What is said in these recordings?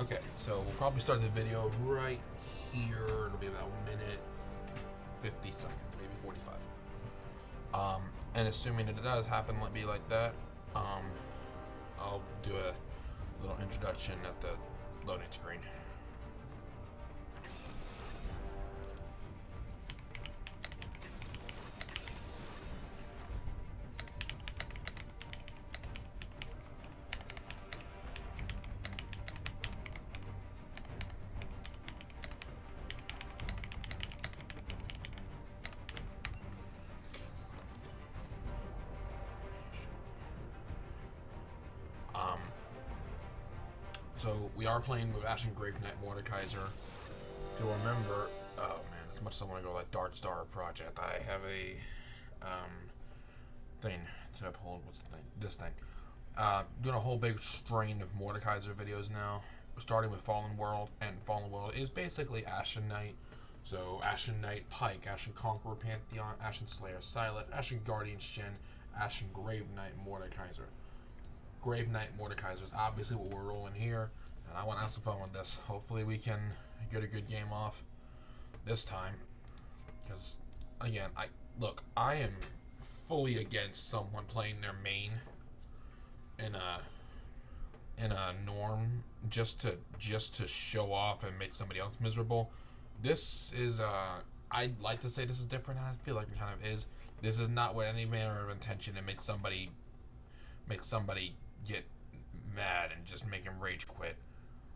Okay, so we'll probably start the video right here. It'll be about a minute, 50 seconds, maybe 45. And assuming that it does happen, let be like that, I'll do a little introduction at the loading screen. So we are playing with Ashen Knight Mordekaiser. If you'll remember, oh man, as much as I want to go like Dart Star Project, I have a thing to uphold. What's the thing? This thing. Doing a whole big strain of Mordekaiser videos now, starting with Fallen World, and Fallen World is basically Ashen Knight. So Ashen Knight Pike, Ashen Conqueror Pantheon, Ashen Slayer Silas, Ashen Guardian Shin, Ashen Grave Knight Mordekaiser. Grave Knight Mordekaiser is obviously what we're rolling here, and I want to have some fun with this. Hopefully we can get a good game off this time, because again, I am fully against someone playing their main in a norm just to show off and make somebody else miserable. This is I'd like to say this is different, and I feel like it kind of is. This is not with any manner of intention to make somebody get mad and just make him rage quit.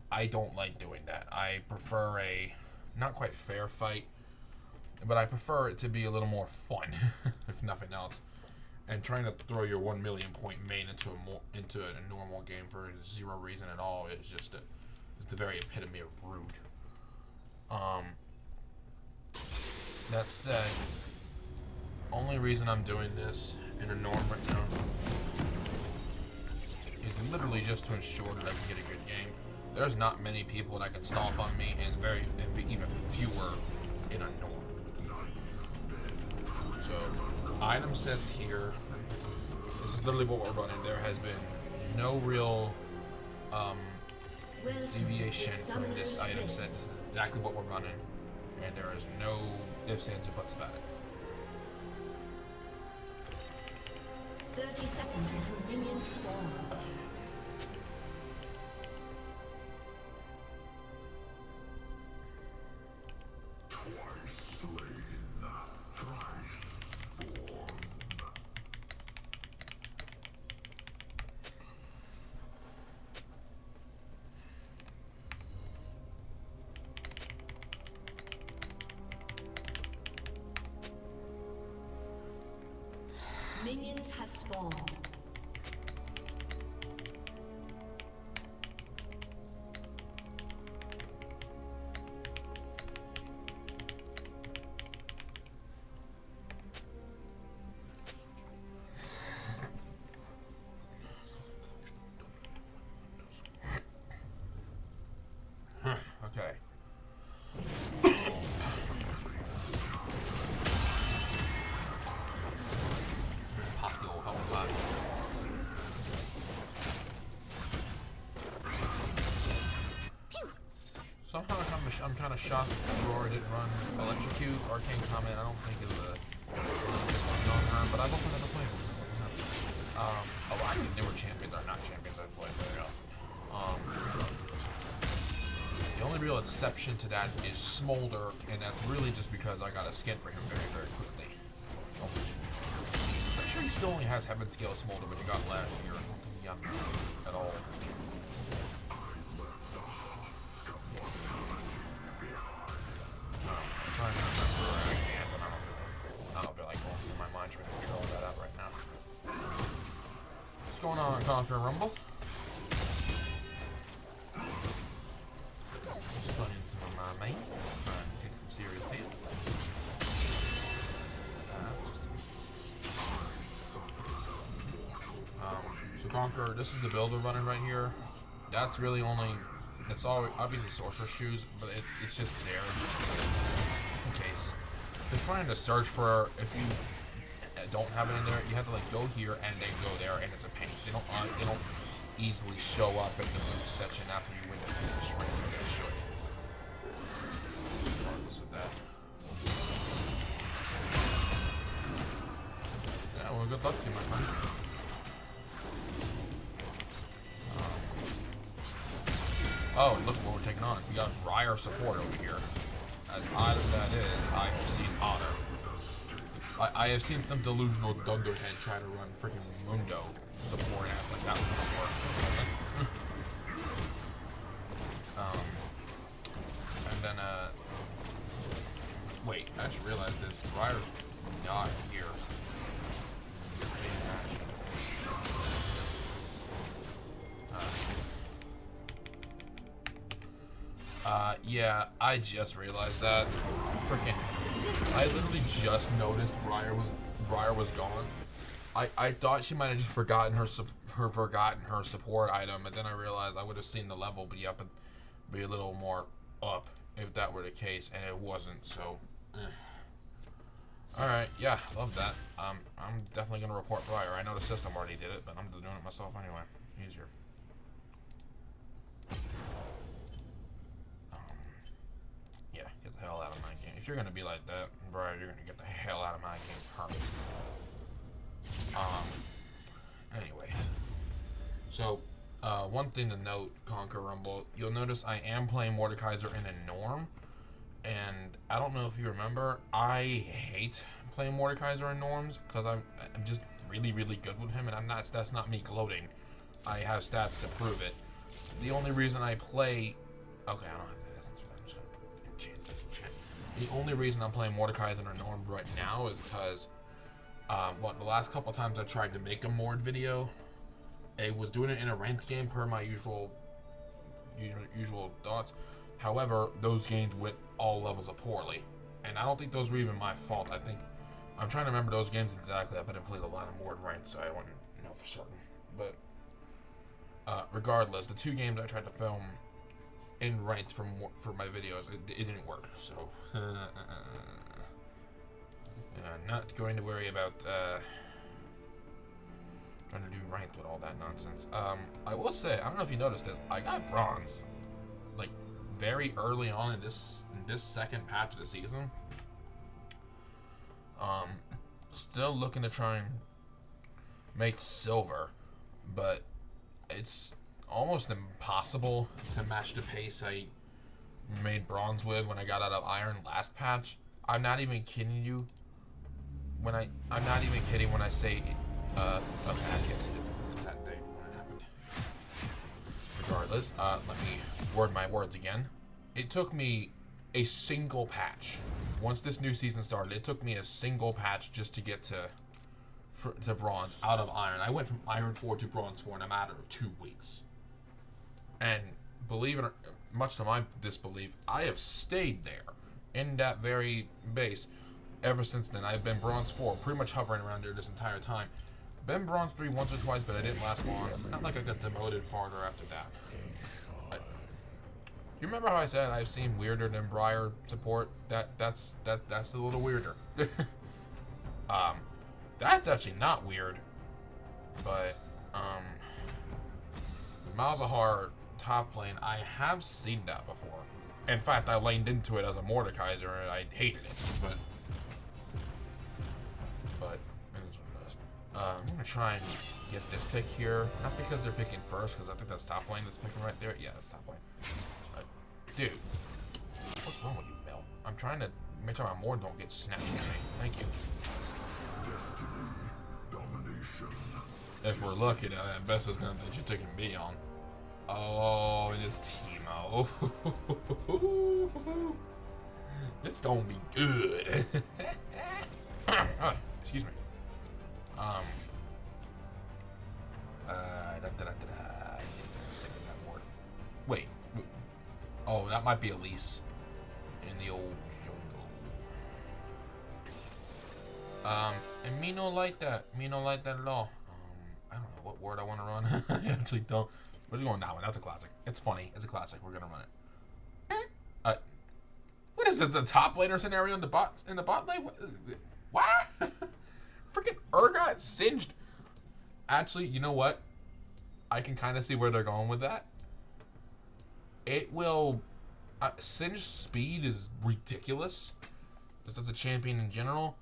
I don't like doing that. I prefer a not quite fair fight, but I prefer it to be a little more fun, if nothing else. And trying to throw your 1 million point main into a normal game for zero reason at all is just it's the very epitome of rude. That said, only reason I'm doing this in a norm right now is literally just to ensure that I can get a good game. There's not many people that can stomp on me, and even fewer in a norm. So, item sets here. This is literally what we're running. There has been no real deviation from this item set. This is exactly what we're running, and there is no ifs, ands, or buts about it. 30 seconds until minions spawn. Twice slain, thrice born. Minions have spawned. Okay. Pop the old hell pot. Somehow I'm kind of shocked that Aurora didn't run Electrocute. Arcane Comment I don't think is a on her, but I've also never played with her. A lot of newer champions are not champions I've played very often. The only real exception to that is Smolder, and that's really just because I got a skin for him very, very quickly. I'm sure he still only has Heaven Scale Smolder, but he got last year. I don't think he got me at all. I'm trying to remember where I can, but I don't feel like going through my mind trying to figure all that out right now. What's going on, Conquer Rumble? Playing some of my main, trying to take some serious tail. So Conquer, this is the build we're running right here. That's really only, it's all obviously Sorcerer's Shoes, but it's just there just in case. They're trying to search for, if you don't have it in there, you have to like go here and then go there, and it's a pain. They don't easily show up in the loot section after you win the shrine. That should. Regardless of that. Yeah, well, good luck to you, my friend. Oh, and look what we're taking on. We got Briar support over here. As odd as that is, I have seen odder. I have seen some delusional dunderhead try to run freaking Mundo support act like that before. And then, wait, I just realized this. Briar's not here. The same match. Yeah, I just realized that. Freaking, I literally just noticed Briar was gone. I thought she might have just forgotten her support item, but then I realized I would have seen the level be up and be a little more up if that were the case, and it wasn't. So, all right, yeah, love that. I'm definitely gonna report Briar. I know the system already did it, but I'm doing it myself anyway. Easier. Yeah, get the hell out of my game. If you're gonna be like that, Briar, you're gonna get the hell out of my game permanently. Anyway. So, one thing to note, Conquer Rumble, you'll notice I am playing Mordekaiser in a norm, and I don't know if you remember, I hate playing Mordekaiser in norms, because I'm just really, really good with him, and that's not me gloating. I have stats to prove it. The only reason I play... Okay, I don't have to... I'm just gonna enchant this. The only reason I'm playing Mordekaiser in a norm right now is because... the last couple times I tried to make a Mord video, I was doing it in a ranked game per my usual thoughts. However, those games went all levels of poorly, and I don't think those were even my fault. I think I'm trying to remember those games exactly. I've been played a lot of Mord ranked, so I wouldn't know for certain. But regardless, the two games I tried to film in ranked for my videos, it didn't work. So. Not going to worry about trying to do ranked with all that nonsense. I will say, I don't know if you noticed this, I got bronze like very early on in this second patch of the season. Still looking to try and make silver, but it's almost impossible to match the pace I made bronze with when I got out of iron last patch. I'm not even kidding you. I'm not even kidding when I say, okay, I can't see the exact date when it happened. Regardless, let me word my words again. It took me a single patch. Once this new season started, it took me a single patch just to get to bronze out of iron. I went from iron 4 to bronze 4 in a matter of 2 weeks. And believe it or much to my disbelief, I have stayed there in that very base. Ever since then, I've been bronze 4, pretty much hovering around there this entire time. Been bronze 3 once or twice, but I didn't last long. Not like I got demoted farther after that. You remember how I said I've seen weirder than Briar support? That's a little weirder. That's actually not weird, but Malzahar top lane, I have seen that before. In fact, I laned into it as a Mordekaiser and I hated it, but it is what it is. I'm gonna try and get this pick here, not because they're picking first, because I think that's top lane that's picking right there. Yeah, that's top lane. Dude, what's wrong with you, Mel? I'm trying to make sure my Mord don't get snatched from me. Thank you. Destiny, domination. If we're lucky, that best is gonna that you're taking me on. Oh, it is Teemo. It's gonna be good. Excuse me. Sick of that word. Wait. Oh, that might be Elise in the old jungle. And me no like that. Me no like that at all. I don't know what word I want to run. I actually don't. We're just going that one. That's a classic. It's funny. It's a classic. We're gonna run it. What is this? A top laner scenario in the bot lane? What? Freaking Urgot singed. Actually, you know what? I can kind of see where they're going with that. It will... Singe speed is ridiculous. Just as a champion in general.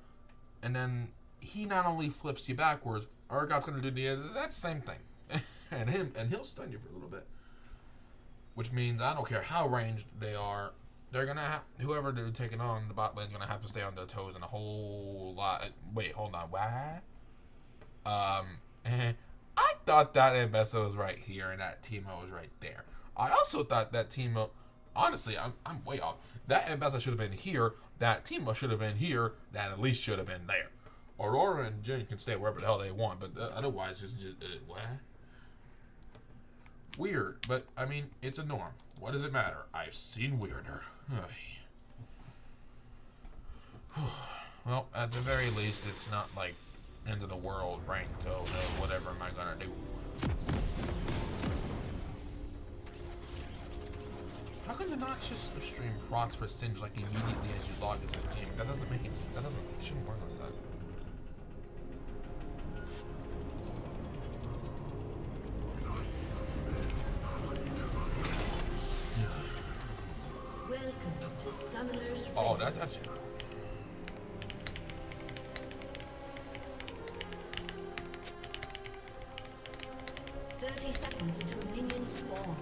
And then he not only flips you backwards, Urgot's going to do the exact same thing. and he'll stun you for a little bit. Which means I don't care how ranged they are, they're going to have... Whoever they're taking on the bot lane's going to have to stay on their toes and a whole lot... Wait, hold on. What? I thought that Ambessa was right here and that Teemo was right there. I also thought that Teemo... Honestly, I'm way off. That Ambessa should have been here. That Teemo should have been here. That at least should have been there. Aurora and Jin can stay wherever the hell they want, but otherwise, just what? Weird, but I mean, it's a norm. What does it matter? I've seen weirder. Well, at the very least, it's not like end of the world ranked. So whatever am I gonna do? How can you not just stream procs for Singe like immediately as you log into the game? That doesn't make it. It shouldn't work like that. Welcome to Summoner's Oh, Rift. that's actually. 30 seconds until minions spawn.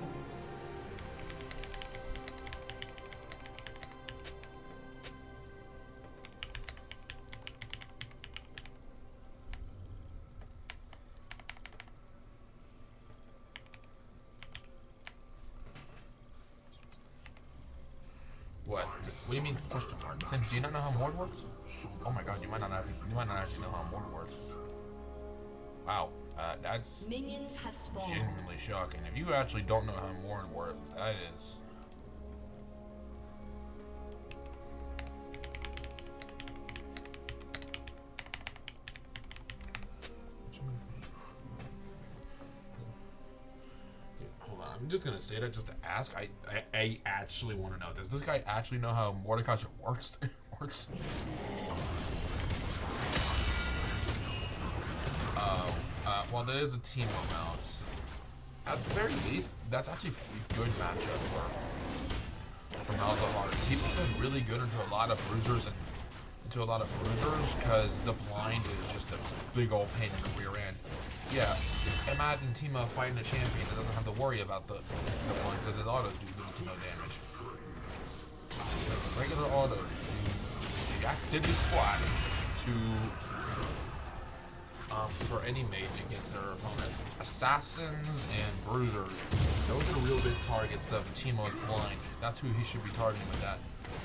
What? What do you mean push to mark? Since do you not know how Mord works? Oh my god, you might not actually know how Mord works. Wow, that's Minions have spawned. genuinely shocking. If you actually don't know how Mord works, that is. Hold on, I'm just gonna say that just to ask. I actually want to know. Does this guy actually know how Mordekaiser works? Well, there is a team of mounts. At the very least, that's actually a good matchup for Malzahar. Teemo is really good into a lot of bruisers because the blind is just a big old pain in the rear end. Yeah, imagine Teemo fighting a champion that doesn't have to worry about the blind because his autos do little to no damage. Like regular auto do activity squat to for any mage against their opponents. Assassins and bruisers, those are the real big targets of Teemo's blind. That's who he should be targeting with that.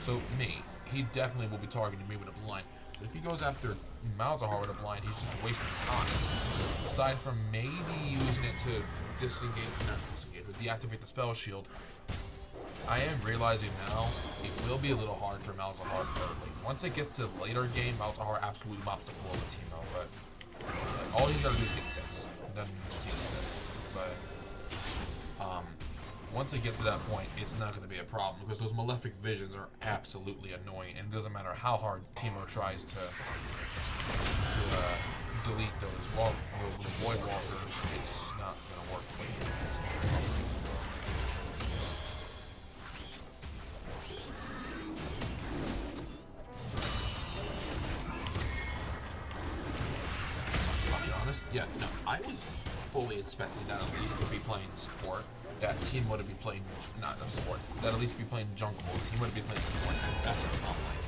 So me, he definitely will be targeting me with a blind. But if he goes after Malzahar with a blind, he's just wasting time. Aside from maybe using it to deactivate the spell shield, I am realizing now it will be a little hard for Malzahar early. Once it gets to the later game, Malzahar absolutely mops the floor with Teemo, but all he's got to do is get sets. But once it gets to that point, it's not going to be a problem because those malefic visions are absolutely annoying, and it doesn't matter how hard Teemo tries to delete those little void walkers, it's not going to work. Yeah, no, I was fully expecting that at least to be playing support, that Teemo would be playing, not support, that at least be playing jungle, Teemo would be playing support, and Best at top lane.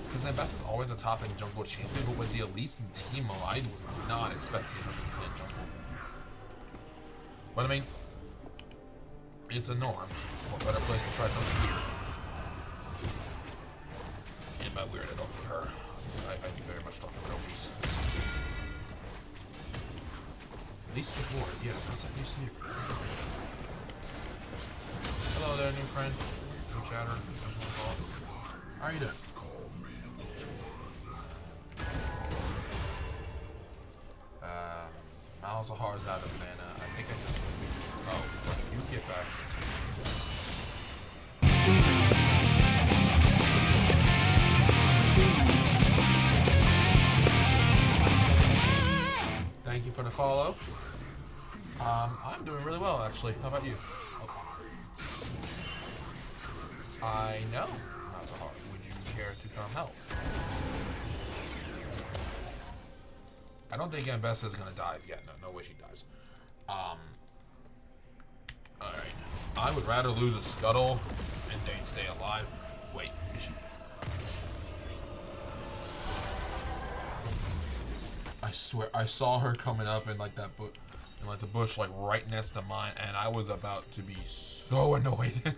Because Best is always a top end jungle champion, but with the Elise and Teemo, I was not expecting her to be playing jungle. But I mean, it's a norm. What better place to try something weird? And by weird, I don't mean her. I do very much talking about Elise. At least support, yeah, that's at least new. Hello there, new friend. New chatter. How are you doing? Malzahar's out of mana. I think I just... Oh, you get back. Thank you for the follow. I'm doing really well, actually. How about you? Oh. I know. Not so hard. Would you care to come help? I don't think Ambessa is gonna dive yet. No way she dives. Alright. I would rather lose a Scuttle and Dane stay alive. Wait, is she? I swear, I saw her coming up in like that in like the bush, like right next to mine, and I was about to be so annoyed. So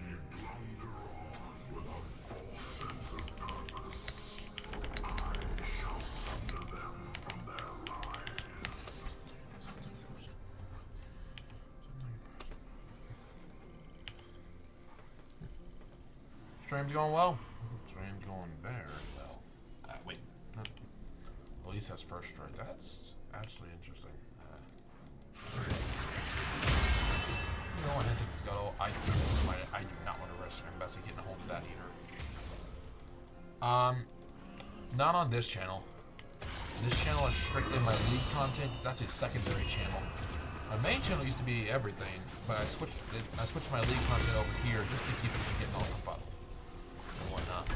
many blunder on without false sense of purpose. I shall sunder them from their lives. Stream's going well. Stream's going very well. Wait. No. Elise has first strike. That's actually interesting. You don't want to hit the Scuttle. I do not want to risk Ambessa getting a hold of that either. Not on this channel. This channel is strictly my league content. That's a secondary channel. My main channel used to be everything, but I switched my league content over here just to keep it from getting all confuddled and whatnot.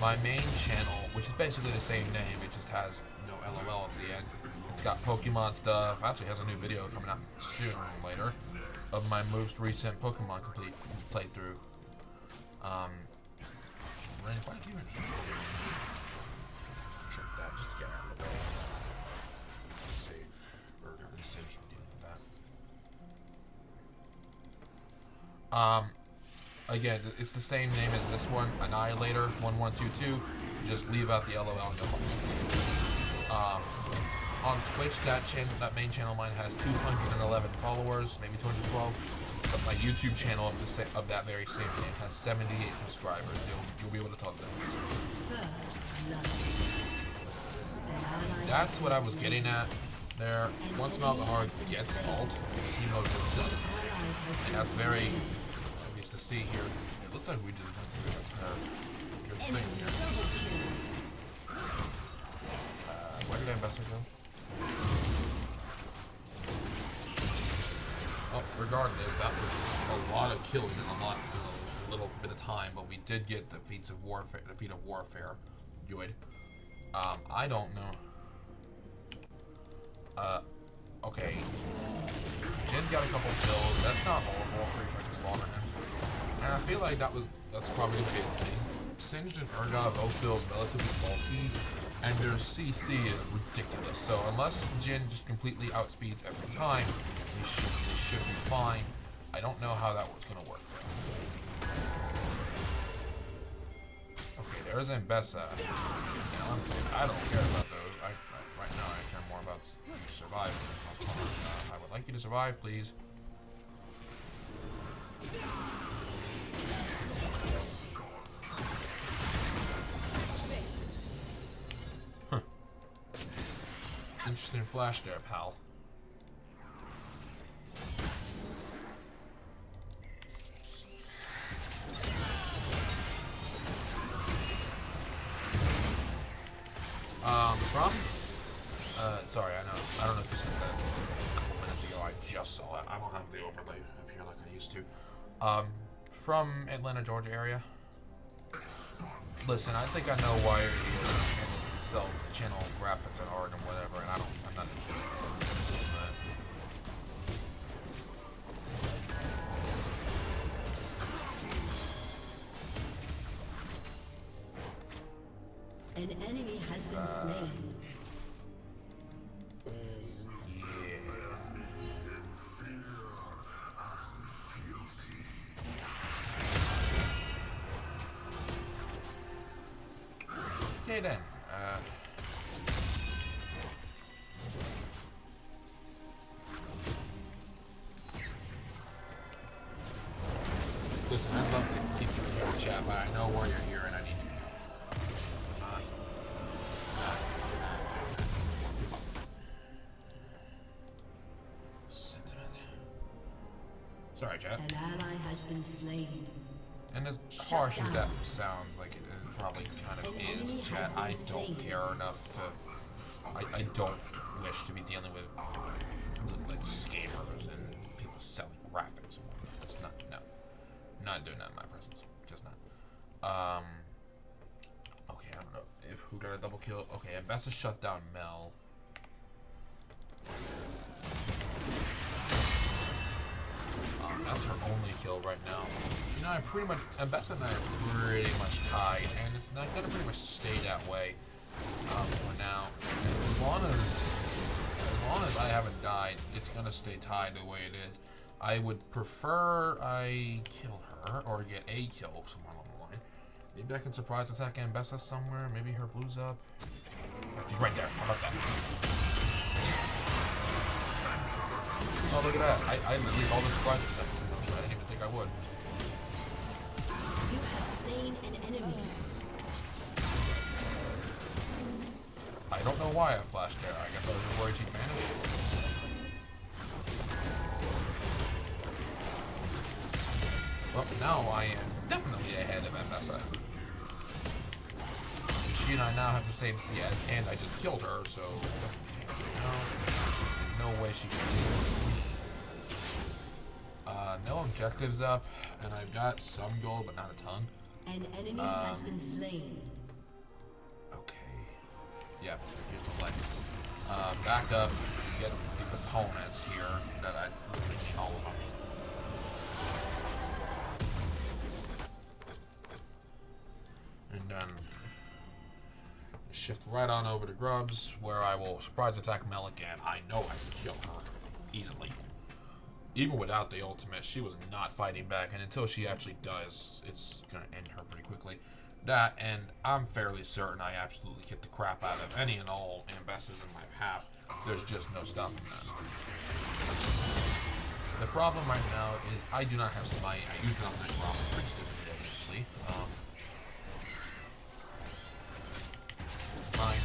My main channel, which is basically the same name, it just has no LOL at the end. It's got Pokemon stuff. Actually has a new video coming out sooner or later of my most recent Pokemon playthrough. Ran quite a few inches. Check that just to get out of the way. Save Burger and Cinch from dealing with that. Again, it's the same name as this one, Annihilator 1122. Just leave out the LOL and go home. On Twitch, that main channel of mine has 211 followers, maybe 212. But my YouTube channel of that very same name has 78 subscribers. You'll be able to tell the difference. That's what I was getting at there. Once Malzahar gets ult, Teemo is done. And that's very obvious to see here. It looks like we just went through a good thing here. Where did Ambassador go? Well, regardless, that was a lot of killing in a little bit of time, but we did get the feat of warfare. Good. I don't know. Okay. Jin got a couple kills. That's not horrible. I'm pretty sure I can slaughter him. And I feel like that's probably gonna be a thing. Singed and Urgot both feels relatively bulky, and their CC is ridiculous. So unless Jin just completely outspeeds every time, they should be fine. I don't know how that was gonna work. Okay, there's Ambessa. And honestly, I don't care about those. Right now, I care more about surviving. I would like you to survive, please. Interesting flash there, pal. Sorry, I don't know if you said that a couple minutes ago. I just saw it. I don't have the overlay up here like I used to. From Atlanta, Georgia area. Listen, I think I know why you're here, and it's to sell channel graphics and art and whatever, and I'm not interested in An enemy has been slain. Okay then. Listen, I'd love to keep you in here, chat, but I know why you're here and I need you. Sentiment. Sorry, chat. An ally has been slain. And as harsh as that sounds, like it probably kind of is, chat, I don't care enough to. I don't wish to be dealing with like scammers and people selling graphics and whatnot. It's not, no. Not doing that in my presence. Just not. Okay, I don't know if who got a double kill. Okay, and best to shut down Mel. That's her only kill right now. You know, I pretty much, Ambessa and I are pretty much tied, and it's not gonna pretty much stay that way for now. And as long as I haven't died, it's gonna stay tied the way it is. I would prefer I kill her or get a kill somewhere along the line. Maybe I can surprise attack Ambessa somewhere. Maybe her blue's up. She's right there. How about that? Oh, look at that. I leave all the surprises up. I didn't even think I would. You have slain an enemy. I don't know why I flashed there. I guess I was just worried she'd vanish. Well, now I am definitely ahead of Ambessa. She and I now have the same CS, and I just killed her, so no way she can. No objectives up, and I've got some gold, but not a ton. An enemy has been slain. Okay. Yeah, here's the flag. Back up, get the components here that I need all of them. And then shift right on over to Grubs, where I will surprise attack Mel again. I know I can kill her easily. Even without the ultimate, she was not fighting back, and until she actually does, it's going to end her pretty quickly. That, and I'm fairly certain I absolutely kicked the crap out of any and all Ambessas in my path. There's just no stopping that. The problem right now is I do not have Smite. I used it on that Rob. Pretty stupid, obviously. Fine.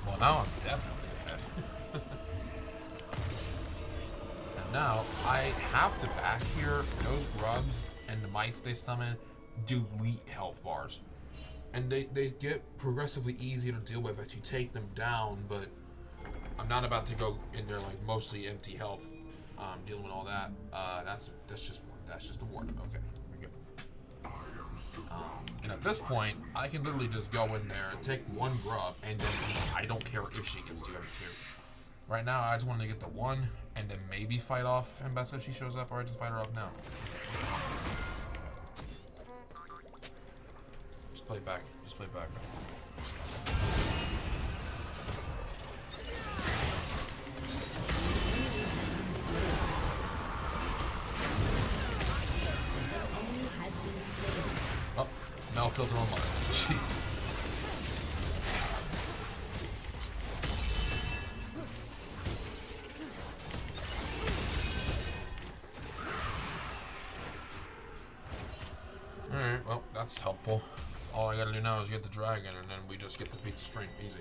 Well, now I'm definitely ahead. And now I have to back here. Those grubs and the mites they summon delete health bars. And they get progressively easier to deal with as you take them down, but I'm not about to go in there like mostly empty health, dealing with all that. That's just a ward. Okay, we're good. And at this point, I can literally just go in there, take one grub, and then I don't care if she gets the other two. Right now, I just want to get the one, and then maybe fight off Ambessa if she shows up, or I just fight her off now. Just play back. Just play back. Oh, Mel killed her own mother. Jeez. Alright, well, that's helpful. All I gotta do now is get the dragon, and then we just get the beat strength easy.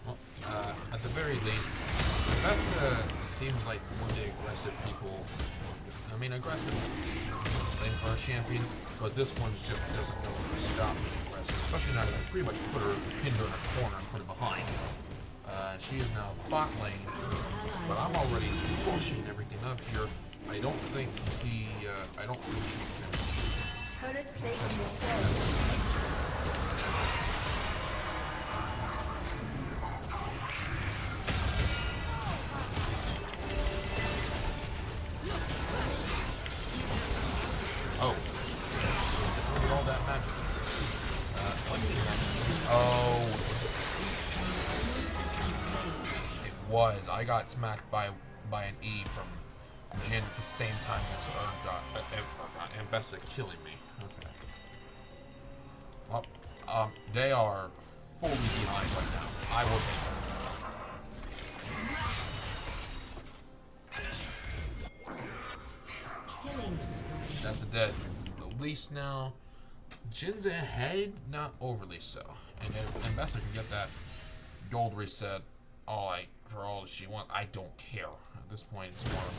Well, at the very least, Ambessa seems like one of the aggressive people. I mean, aggressive playing for a champion, but this one just doesn't know when to stop being aggressive. Especially now that I pretty much put her, pinned her in a corner and put her behind. She is now bot lane, but I'm already pushing everything up here. I don't think he, I don't think she can. Turret plate Oh. Look at all that magic. Oh. It was. I got smacked by an E from Jin at the same time as Ambessa killing me. Okay. Well, they are fully behind right now. I will take them. Killing spree. That's the dead. At least now, Jin's ahead, not overly so. And Ambessa can get that gold reset for all she wants. I don't care. At this point, it's more of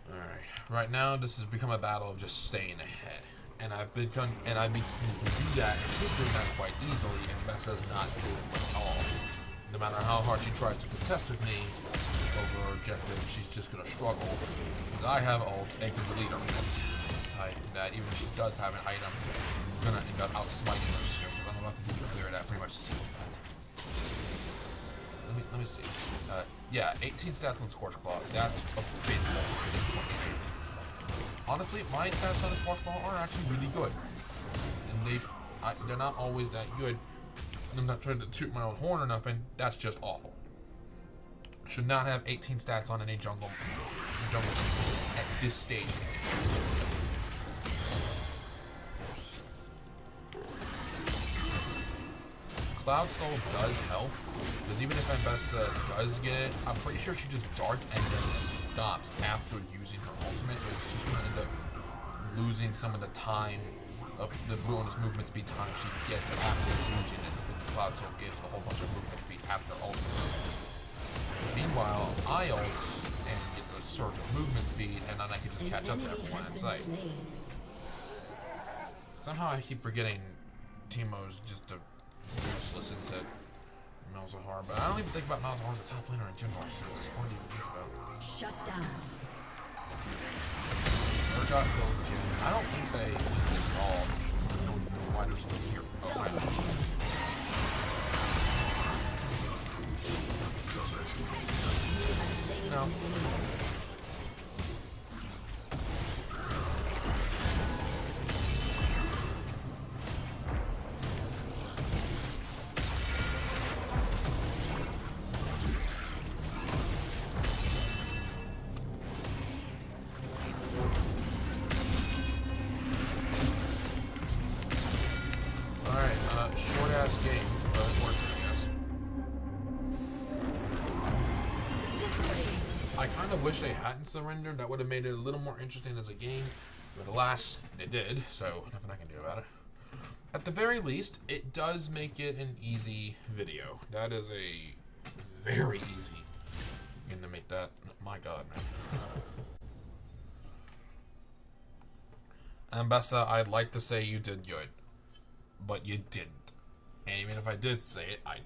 a... Alright. Right now, this has become a battle of just staying ahead. And I've become to do that and keep doing that quite easily, and Ambessa's not doing it at all. No matter how hard she tries to contest with me over her objective, she's just gonna struggle. Because I have ult and can delete her ult. That even if she does have an item, I'm gonna end up outsmiting her soon. Because I'm about to be clear that pretty much seals that. Let me see. Yeah, 18 stats on Scorch Claw. That's abysmal at this point. Honestly, my stats on the Scorch Claw are actually really good. And they're not always that good. I'm not trying to toot my own horn or nothing. That's just awful. Should not have 18 stats on any jungle at this stage. Cloud Soul does help, because even if Ambessa does get it, I'm pretty sure she just darts and then stops after using her ultimate, so she's going to end up losing some of the time of the bonus movement speed time she gets after using it. Cloud Soul gives a whole bunch of movement speed after ultimate. Meanwhile, I ult and get the surge of movement speed, and then I can just catch up to everyone in sight. Somehow I keep forgetting Teemo's just a useless into Malzahar, but I don't even think about Malzahar as a top laner in general, so it's hard to even think about. Shut down. Urgot kills Jin. I don't think they win this all. I don't know why they're still here. Oh, I know. No. Short-ass game, but it works, I guess. I kind of wish they hadn't surrendered. That would have made it a little more interesting as a game. But alas, they did, so nothing I can do about it. At the very least, it does make it an easy video. That is a very easy game to make that. My god, man. Ambessa, I'd like to say you did good, but you didn't. And even if I did say it, I'd be